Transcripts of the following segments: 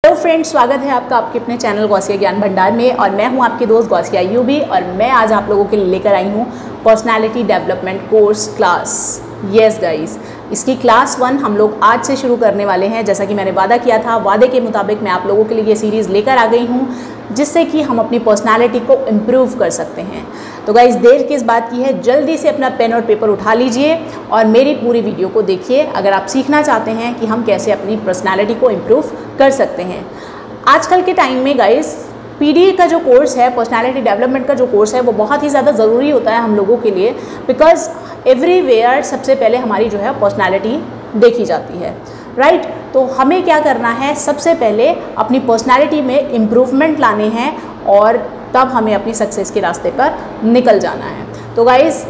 Hello friends, स्वागत है आपका आपके अपने चैनल गौसिया ज्ञान भंडार में। और मैं हूं आपकी दोस्त गौसिया यूबी और मैं आज आप लोगों के लिए लेकर आई हूं personality development course class. Yes guys, इसकी क्लास 1 हम लोग आज से शुरू करने वाले हैं। जैसा कि मैंने वादा किया था, वादे के मुताबिक मैं आप लोगों के लिए ये सीरीज़ लेकर आ गई हूँ जिससे कि हम अपनी पर्सनालिटी को इम्प्रूव कर सकते हैं। तो गाइस, देर किस बात की है, जल्दी से अपना पेन और पेपर उठा लीजिए और मेरी पूरी वीडियो को देखिए अगर आप सीखना चाहते हैं कि हम कैसे अपनी पर्सनालिटी को इम्प्रूव कर सकते हैं। आजकल के टाइम में गाइस, पीडी का जो कोर्स है, पर्सनालिटी डेवलपमेंट का जो कोर्स है, वो बहुत ही ज़्यादा ज़रूरी होता है हम लोगों के लिए। बिकॉज एवरीवेयर सबसे पहले हमारी जो है पर्सनालिटी देखी जाती है, राइट। तो हमें क्या करना है, सबसे पहले अपनी पर्सनालिटी में इम्प्रूवमेंट लाने हैं और तब हमें अपनी सक्सेस के रास्ते पर निकल जाना है। तो गाइस,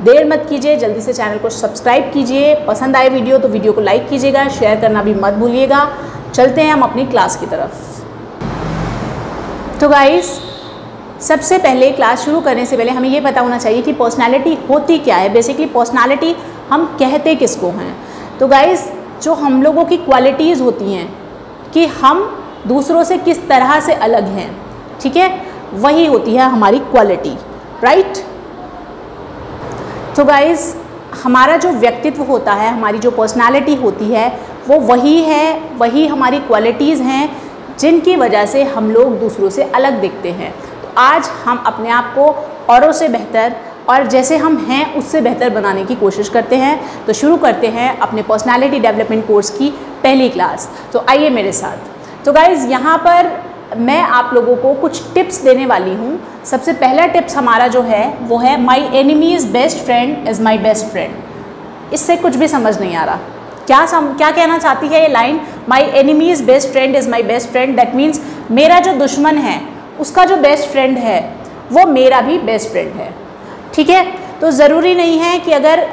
देर मत कीजिए, जल्दी से चैनल को सब्सक्राइब कीजिए। पसंद आए वीडियो तो वीडियो को लाइक कीजिएगा, शेयर करना भी मत भूलिएगा। चलते हैं हम अपनी क्लास की तरफ। तो गाइस, सबसे पहले क्लास शुरू करने से पहले हमें ये पता होना चाहिए कि पर्सनालिटी होती क्या है। बेसिकली पर्सनालिटी हम कहते किसको हैं। तो गाइस, जो हम लोगों की क्वालिटीज़ होती हैं कि हम दूसरों से किस तरह से अलग हैं, ठीक है, वही होती है हमारी क्वालिटी, राइट। तो गाइस, हमारा जो व्यक्तित्व होता है, हमारी जो पर्सनालिटी होती है, वो वही है, वही हमारी क्वालिटीज़ हैं जिनकी वजह से हम लोग दूसरों से अलग दिखते हैं। तो आज हम अपने आप को औरों से बेहतर और जैसे हम हैं उससे बेहतर बनाने की कोशिश करते हैं। तो शुरू करते हैं अपने पर्सनालिटी डेवलपमेंट कोर्स की पहली क्लास। तो आइए मेरे साथ। तो गाइज़, यहाँ पर मैं आप लोगों को कुछ टिप्स देने वाली हूँ। सबसे पहला टिप्स हमारा जो है वो है माई enemy is best friend is my best friend. इससे कुछ भी समझ नहीं आ रहा, क्या कहना चाहती है ये line, my enemy is best friend is my best friend. That means मेरा जो दुश्मन है उसका जो बेस्ट फ्रेंड है वो मेरा भी बेस्ट फ्रेंड है, ठीक है। तो ज़रूरी नहीं है कि अगर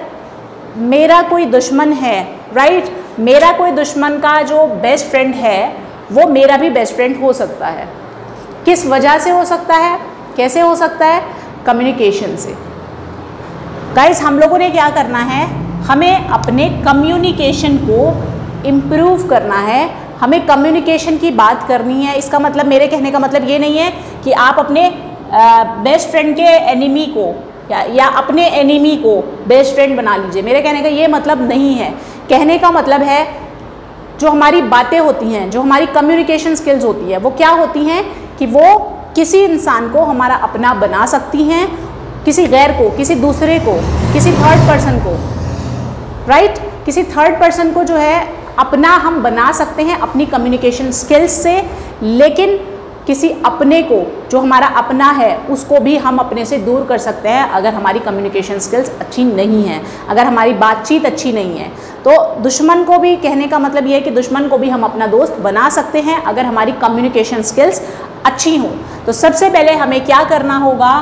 मेरा कोई दुश्मन है, राइट, मेरा कोई दुश्मन का जो बेस्ट फ्रेंड है वो मेरा भी बेस्ट फ्रेंड हो सकता है। किस वजह से हो सकता है, कैसे हो सकता है? कम्युनिकेशन से। गाइस, हम लोगों ने क्या करना है, हमें अपने कम्युनिकेशन को इम्प्रूव करना है। हमें कम्युनिकेशन की बात करनी है। इसका मतलब, मेरे कहने का मतलब ये नहीं है कि आप अपने बेस्ट फ्रेंड के एनिमी को या अपने एनिमी को बेस्ट फ्रेंड बना लीजिए। मेरे कहने का ये मतलब नहीं है। कहने का मतलब है जो हमारी बातें होती हैं, जो हमारी कम्युनिकेशन स्किल्स होती है, वो क्या होती हैं कि वो किसी इंसान को हमारा अपना बना सकती हैं, किसी गैर को, किसी दूसरे को, किसी थर्ड पर्सन को, राइट, किसी थर्ड पर्सन को जो है अपना हम बना सकते हैं अपनी कम्युनिकेशन स्किल्स से। लेकिन किसी अपने को, जो हमारा अपना है, उसको भी हम अपने से दूर कर सकते हैं अगर हमारी कम्युनिकेशन स्किल्स अच्छी नहीं है, अगर हमारी बातचीत अच्छी नहीं है। तो दुश्मन को भी, कहने का मतलब ये है कि दुश्मन को भी हम अपना दोस्त बना सकते हैं अगर हमारी कम्युनिकेशन स्किल्स अच्छी हों। तो सबसे पहले हमें क्या करना होगा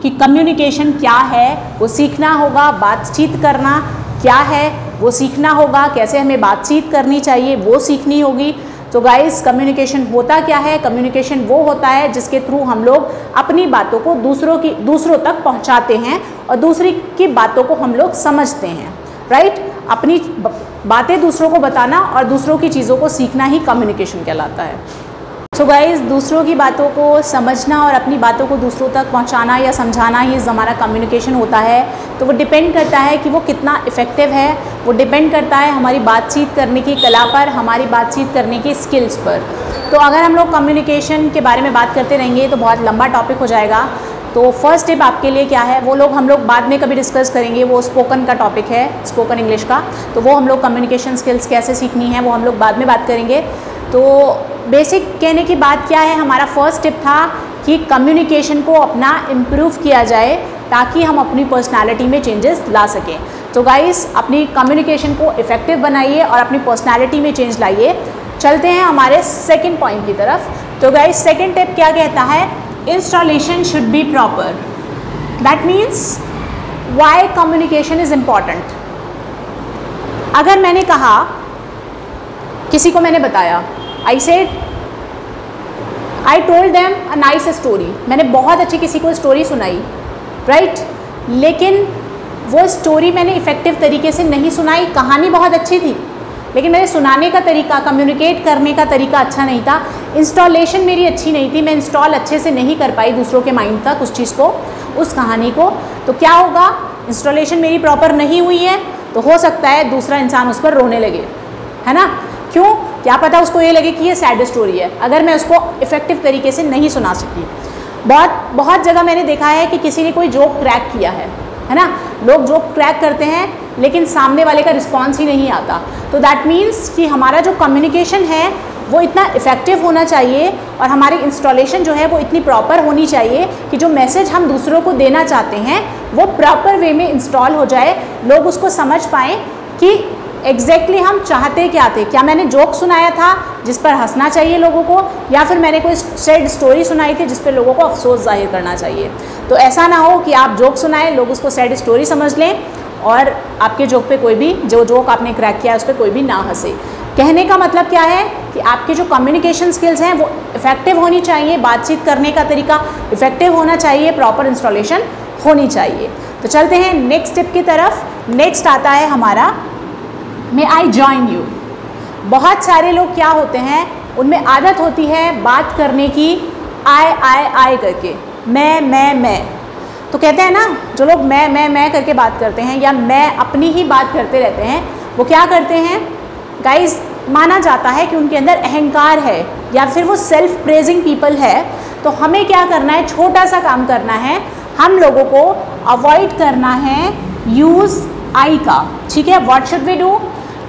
कि कम्युनिकेशन क्या है वो सीखना होगा। बातचीत करना क्या है वो सीखना होगा। कैसे हमें बातचीत करनी चाहिए वो सीखनी होगी। तो गाइस, कम्युनिकेशन होता क्या है? कम्युनिकेशन वो होता है जिसके थ्रू हम लोग अपनी बातों को दूसरों तक पहुंचाते हैं और दूसरी की बातों को हम लोग समझते हैं, राइट। अपनी बातें दूसरों को बताना और दूसरों की चीज़ों को सीखना ही कम्युनिकेशन कहलाता है। सो गाइस, दूसरों की बातों को समझना और अपनी बातों को दूसरों तक पहुंचाना या समझाना, ये हमारा कम्युनिकेशन होता है। तो वो डिपेंड करता है कि वो कितना इफ़ेक्टिव है, वो डिपेंड करता है हमारी बातचीत करने की कला पर, हमारी बातचीत करने की स्किल्स पर। तो अगर हम लोग कम्युनिकेशन के बारे में बात करते रहेंगे तो बहुत लंबा टॉपिक हो जाएगा। तो फर्स्ट टिप आपके लिए क्या है, वो हम लोग बाद में कभी डिस्कस करेंगे। वो स्पोकन का टॉपिक है, स्पोकन इंग्लिश का। तो वो हम लोग कम्युनिकेशन स्किल्स कैसे सीखनी है वो हम लोग बाद में बात करेंगे। तो बेसिक कहने की बात क्या है, हमारा फर्स्ट टिप था कि कम्युनिकेशन को अपना इम्प्रूव किया जाए ताकि हम अपनी पर्सनालिटी में चेंजेस ला सकें। तो गाइस, अपनी कम्युनिकेशन को इफ़ेक्टिव बनाइए और अपनी पर्सनालिटी में चेंज लाइए। चलते हैं हमारे सेकंड पॉइंट की तरफ। तो गाइस, सेकंड टिप क्या कहता है, installation should be proper. That means why communication is important. अगर मैंने कहा, किसी को मैंने बताया, I told them a nice story, मैंने बहुत अच्छी किसी को स्टोरी सुनाई, राइट, लेकिन वो स्टोरी मैंने इफ़ेक्टिव तरीके से नहीं सुनाई। कहानी बहुत अच्छी थी लेकिन मेरे सुनाने का तरीका, कम्युनिकेट करने का तरीका अच्छा नहीं था, इंस्टॉलेशन मेरी अच्छी नहीं थी, मैं इंस्टॉल अच्छे से नहीं कर पाई दूसरों के माइंड तक उस चीज़ को, उस कहानी को, तो क्या होगा, इंस्टॉलेशन मेरी प्रॉपर नहीं हुई है तो हो सकता है दूसरा इंसान उस पर रोने लगे, है ना। क्यों? क्या पता उसको ये लगे कि ये सैड स्टोरी है, अगर मैं उसको इफ़ेक्टिव तरीके से नहीं सुना सकी। बहुत जगह मैंने देखा है कि किसी ने कोई जोक क्रैक किया है ना, लोग जोक क्रैक करते हैं लेकिन सामने वाले का रिस्पॉन्स ही नहीं आता, तो दैट मीन्स कि हमारा जो कम्युनिकेशन है वो इतना इफ़ेक्टिव होना चाहिए और हमारी इंस्टॉलेशन जो है वो इतनी प्रॉपर होनी चाहिए कि जो मैसेज हम दूसरों को देना चाहते हैं वो प्रॉपर वे में इंस्टॉल हो जाए, लोग उसको समझ पाएँ कि एग्जैक्टली हम चाहते क्या थे। क्या मैंने जोक सुनाया था जिस पर हंसना चाहिए लोगों को, या फिर मैंने कोई सैड स्टोरी सुनाई थी जिस पर लोगों को अफसोस जाहिर करना चाहिए। तो ऐसा ना हो कि आप जोक सुनाएं, लोग उसको सैड स्टोरी समझ लें और आपके जोक पे कोई भी, जो जोक आपने क्रैक किया है उस पर कोई भी ना हंसे। कहने का मतलब क्या है कि आपके जो कम्युनिकेशन स्किल्स हैं वो इफ़ेक्टिव होनी चाहिए, बातचीत करने का तरीका इफ़ेक्टिव होना चाहिए, प्रॉपर इंस्टॉलेशन होनी चाहिए। तो चलते हैं नेक्स्ट टिप की तरफ। नेक्स्ट आता है हमारा मे आई जॉइन यू। बहुत सारे लोग क्या होते हैं, उनमें आदत होती है बात करने की आई करके, मैं। तो कहते हैं ना, जो लोग मैं करके बात करते हैं या मैं अपनी ही बात करते रहते हैं, वो क्या करते हैं गाइस, माना जाता है कि उनके अंदर अहंकार है या फिर वो सेल्फ प्रेजिंग पीपल है। तो हमें क्या करना है, छोटा सा काम करना है, हम लोगों को अवॉइड करना है यूज़ आई का, ठीक है। What should we do?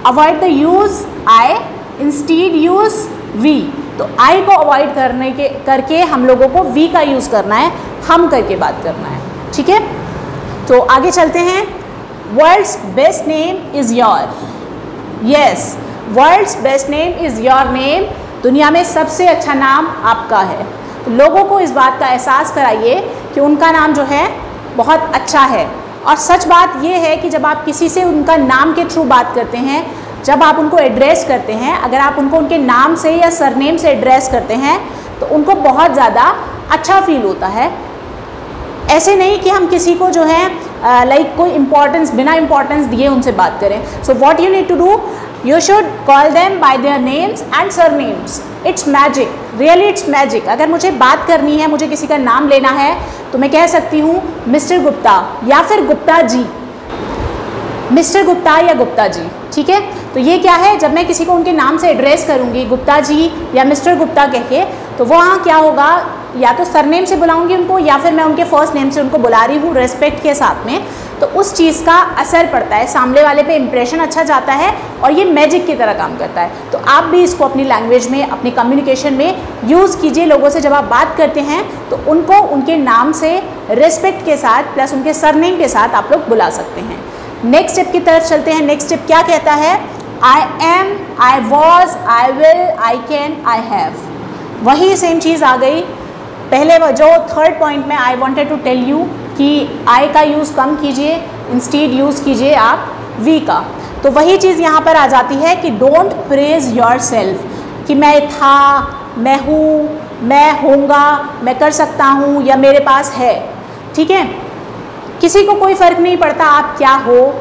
Avoid the use I, instead use we. तो आई को अवॉइड करके हम लोगों को वी का यूज़ करना है, हम करके बात करना है, ठीक है। तो आगे चलते हैं। World's best name is your. Yes, world's best name is your name. दुनिया में सबसे अच्छा नाम आपका है। तो लोगों को इस बात का एहसास कराइए कि उनका नाम जो है बहुत अच्छा है। और सच बात ये है कि जब आप किसी से उनका नाम के थ्रू बात करते हैं, जब आप उनको एड्रेस करते हैं, अगर आप उनको उनके नाम से या सरनेम से एड्रेस करते हैं तो उनको बहुत ज़्यादा अच्छा फील होता है। ऐसे नहीं कि हम किसी को जो है लाइक कोई इम्पोर्टेंस, बिना इम्पोर्टेंस दिए उनसे बात करें। So what you need to do, you should call them by their names and surnames. It's magic, really it's magic. अगर मुझे बात करनी है, मुझे किसी का नाम लेना है तो मैं कह सकती हूँ मिस्टर गुप्ता या फिर गुप्ता जी, मिस्टर गुप्ता या गुप्ता जी, ठीक है। तो ये क्या है, जब मैं किसी को उनके नाम से एड्रेस करूँगी गुप्ता जी या मिस्टर गुप्ता कह के, तो वहाँ क्या होगा, या तो सरनेम से बुलाऊंगी उनको या फिर मैं उनके फर्स्ट नेम से उनको बुला रही हूँ रेस्पेक्ट के साथ में, तो उस चीज़ का असर पड़ता है, सामने वाले पे इंप्रेशन अच्छा जाता है और ये मैजिक की तरह काम करता है। तो आप भी इसको अपनी लैंग्वेज में, अपनी कम्युनिकेशन में यूज़ कीजिए। लोगों से जब आप बात करते हैं तो उनको उनके नाम से रेस्पेक्ट के साथ प्लस उनके सरनेम के साथ आप लोग बुला सकते हैं। नेक्स्ट स्टेप की तरफ चलते हैं। नेक्स्ट स्टेप क्या कहता है, I am, I was, I will, I can, I have. वही सेम चीज़ आ गई। पहले जो थर्ड पॉइंट में I wanted to tell you कि आई का यूज़ कम कीजिए, इंस्टीड यूज़ कीजिए आप वी का। तो वही चीज़ यहाँ पर आ जाती है कि डोंट प्रेज योर सेल्फ, कि मैं था, मैं हूँ, मैं होऊंगा, मैं कर सकता हूँ या मेरे पास है, ठीक है। किसी को कोई फ़र्क नहीं पड़ता आप क्या हो,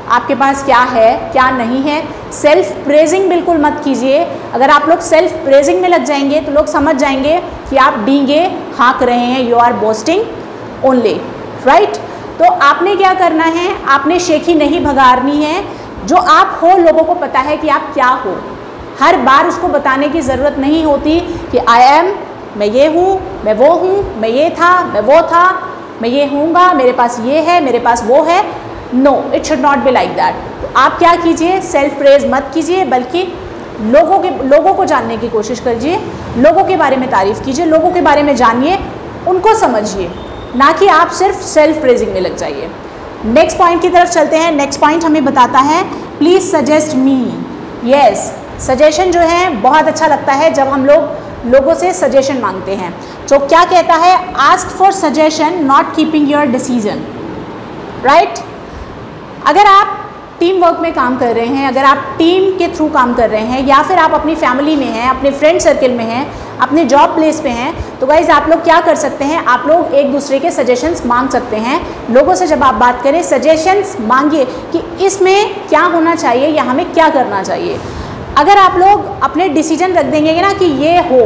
आपके पास क्या है क्या नहीं है। सेल्फ प्रेजिंग बिल्कुल मत कीजिए। अगर आप लोग सेल्फ प्रेजिंग में लग जाएंगे तो लोग समझ जाएंगे कि आप डींगे हाँक रहे हैं, you are boasting only, right. तो आपने क्या करना है, आपने शेखी नहीं भगानी है। जो आप हो लोगों को पता है कि आप क्या हो। हर बार उसको बताने की ज़रूरत नहीं होती कि आई एम, मैं ये हूँ, मैं वो हूँ, मैं ये था, मैं वो था, मैं ये हूँगा, मेरे पास ये है, मेरे पास वो है। No, it should not be like that. तो आप क्या कीजिए, सेल्फ प्रेज मत कीजिए, बल्कि लोगों को जानने की कोशिश कीजिए, लोगों के बारे में तारीफ़ कीजिए, लोगों के बारे में जानिए, उनको समझिए, ना कि आप सिर्फ सेल्फ प्रेजिंग में लग जाइए। नेक्स्ट पॉइंट की तरफ चलते हैं। नेक्स्ट पॉइंट हमें बताता है please suggest me. Yes, suggestion जो है बहुत अच्छा लगता है जब हम लोगों से सजेशन मांगते हैं। तो क्या कहता है, ask for suggestion not keeping your decision, right. अगर आप टीम वर्क में काम कर रहे हैं, अगर आप टीम के थ्रू काम कर रहे हैं, या फिर आप अपनी फैमिली में हैं, अपने फ्रेंड सर्कल में हैं, अपने जॉब प्लेस पे हैं, तो गाइज़ आप लोग क्या कर सकते हैं, आप लोग एक दूसरे के सजेशंस मांग सकते हैं। लोगों से जब आप बात करें, सजेशंस मांगिए कि इसमें क्या होना चाहिए या हमें क्या करना चाहिए। अगर आप लोग अपने डिसीजन रख देंगे ना कि ये हो,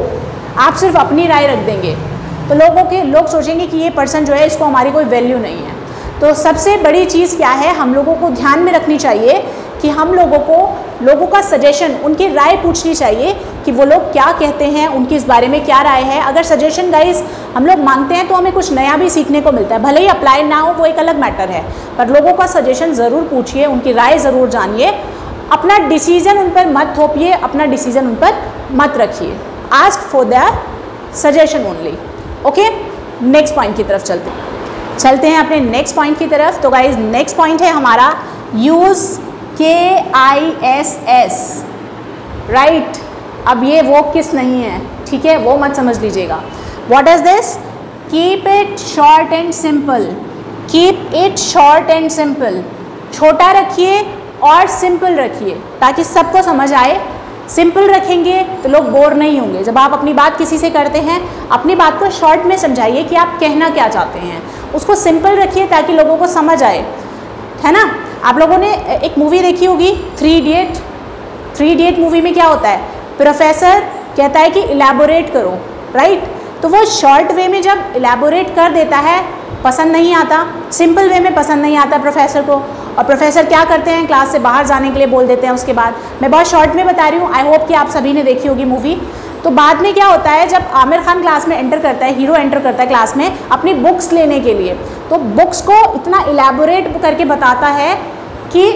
आप सिर्फ अपनी राय रख देंगे, तो लोग सोचेंगे कि ये पर्सन जो है इसको हमारी कोई वैल्यू नहीं है। तो सबसे बड़ी चीज़ क्या है, हम लोगों को ध्यान में रखनी चाहिए कि हम लोगों का सजेशन, उनकी राय पूछनी चाहिए कि वो लोग क्या कहते हैं, उनकी इस बारे में क्या राय है। अगर सजेशन गाइस हम लोग मांगते हैं तो हमें कुछ नया भी सीखने को मिलता है, भले ही अप्लाई ना हो वो एक अलग मैटर है, पर लोगों का सजेशन ज़रूर पूछिए, उनकी राय ज़रूर जानिए। अपना डिसीज़न उन पर मत थोपिए, अपना डिसीज़न उन पर मत रखिए। Ask for their suggestion only. Okay, next point की तरफ चलते हैं अपने नेक्स्ट पॉइंट की तरफ। तो गाइज नेक्स्ट पॉइंट है हमारा यूज़ KISS, राइट। अब ये वो किस नहीं है, ठीक है, वो मत समझ लीजिएगा। What is this? Keep it short and simple. Keep it short and simple, छोटा रखिए और सिंपल रखिए ताकि सबको समझ आए। सिंपल रखेंगे तो लोग बोर नहीं होंगे। जब आप अपनी बात किसी से करते हैं, अपनी बात को शॉर्ट में समझाइए कि आप कहना क्या चाहते हैं, उसको सिंपल रखिए ताकि लोगों को समझ आए, है ना। आप लोगों ने एक मूवी देखी होगी, 3 इडियट। 3 इडियट मूवी में क्या होता है, प्रोफेसर कहता है कि इलैबोरेट करो, राइट। तो वो शॉर्ट वे में जब इलैबोरेट कर देता है, पसंद नहीं आता, सिंपल वे में पसंद नहीं आता प्रोफेसर को, और प्रोफेसर क्या करते हैं, क्लास से बाहर जाने के लिए बोल देते हैं। उसके बाद मैं बहुत शॉर्ट में बता रही हूँ, आई होप कि आप सभी ने देखी होगी मूवी। तो बाद में क्या होता है, जब आमिर खान क्लास में एंटर करता है, हीरो एंटर करता है क्लास में अपनी बुक्स लेने के लिए, तो बुक्स को इतना इलैबोरेट करके बताता है कि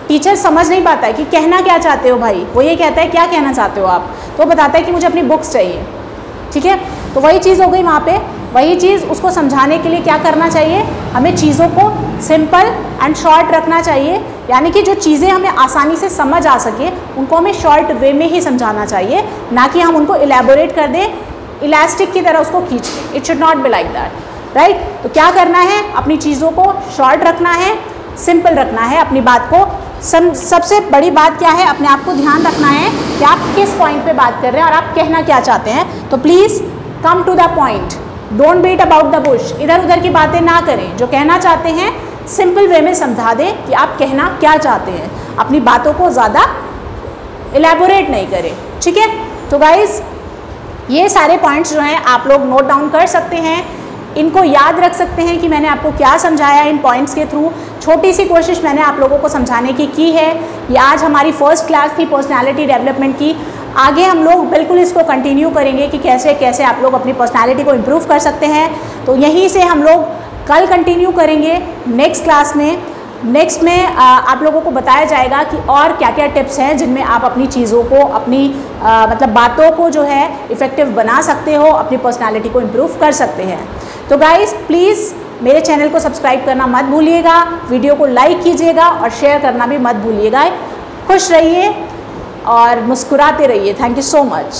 टीचर समझ नहीं पाता है कि कहना क्या चाहते हो भाई। वो ये कहता है क्या कहना चाहते हो आप, तो वो बताता है कि मुझे अपनी बुक्स चाहिए, ठीक है। तो वही चीज़ हो गई वहाँ पे। वही चीज़ उसको समझाने के लिए क्या करना चाहिए, हमें चीज़ों को सिंपल एंड शॉर्ट रखना चाहिए, यानी कि जो चीज़ें हमें आसानी से समझ आ सके उनको हमें शॉर्ट वे में ही समझाना चाहिए, ना कि हम उनको इलैबोरेट कर दें, इलास्टिक की तरह उसको खींच दें। It should not be like that, right. तो क्या करना है, अपनी चीज़ों को शॉर्ट रखना है, सिंपल रखना है, अपनी बात को सबसे बड़ी बात क्या है, अपने आप को ध्यान रखना है कि आप किस पॉइंट पे बात कर रहे हैं और आप कहना क्या चाहते हैं। तो please come to the point, don't beat about the bush. इधर उधर की बातें ना करें, जो कहना चाहते हैं सिंपल वे में समझा दें कि आप कहना क्या चाहते हैं, अपनी बातों को ज़्यादा इलैबोरेट नहीं करें, ठीक है। तो गाइज़ ये सारे पॉइंट्स जो हैं आप लोग नोट डाउन कर सकते हैं, इनको याद रख सकते हैं कि मैंने आपको क्या समझाया इन पॉइंट्स के थ्रू। छोटी सी कोशिश मैंने आप लोगों को समझाने की है। ये आज हमारी फर्स्ट क्लास थी पर्सनालिटी डेवलपमेंट की। आगे हम लोग बिल्कुल इसको कंटिन्यू करेंगे कि कैसे कैसे आप लोग अपनी पर्सनालिटी को इम्प्रूव कर सकते हैं। तो यहीं से हम लोग कल कंटिन्यू करेंगे नेक्स्ट क्लास में। नेक्स्ट में आप लोगों को बताया जाएगा कि और क्या क्या टिप्स हैं जिनमें आप अपनी चीज़ों को, अपनी मतलब बातों को जो है इफ़ेक्टिव बना सकते हो, अपनी पर्सनालिटी को इम्प्रूव कर सकते हैं। तो गाइज़ प्लीज़ मेरे चैनल को सब्सक्राइब करना मत भूलिएगा, वीडियो को लाइक कीजिएगा और शेयर करना भी मत भूलिएगा। खुश रहिए और मुस्कुराते रहिए। Thank you so much.